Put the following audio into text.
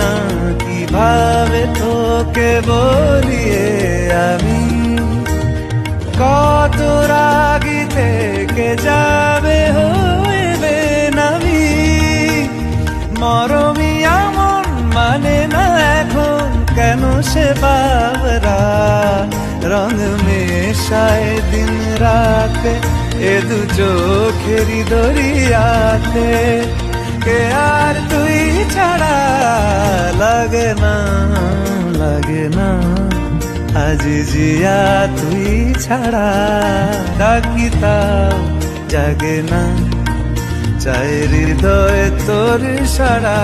না কিভাবে তোকে বলিয়ে আমি কত রাগি থেকে যাবে হইবে নামি মরমি এমন মানে না এখন কেন সে বাবরা রং মেশায় দিন রাতে এ দু চোখেরি দরিয়াতে কে আর তুই ছাড়া লাগে না আজ জিয়া তুই ছাড়া ডাকিতাও জাগে না চাই হৃদয় তোর সারা